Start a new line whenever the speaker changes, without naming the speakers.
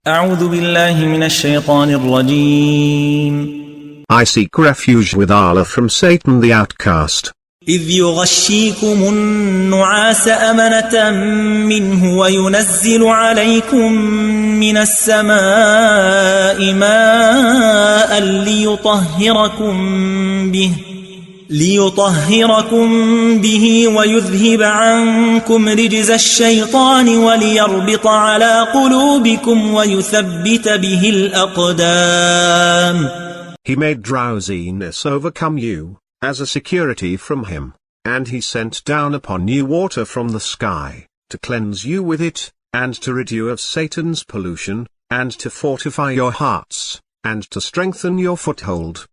أعوذ بالله من الشيطان الرجيم.
I seek refuge with Allah from Satan the outcast.
إذ يغشيكم النعاس أمنة منه وينزل عليكم من السماء ماء ليطهركم به ويذهب عنكم رجز الشيطان وليربط على قلوبكم ويثبت به الأقدام.
He made drowsiness overcome you, as a security from him, and he sent down upon you water from the sky, to cleanse you with it, and to rid you of Satan's pollution, and to fortify your hearts, and to strengthen your foothold.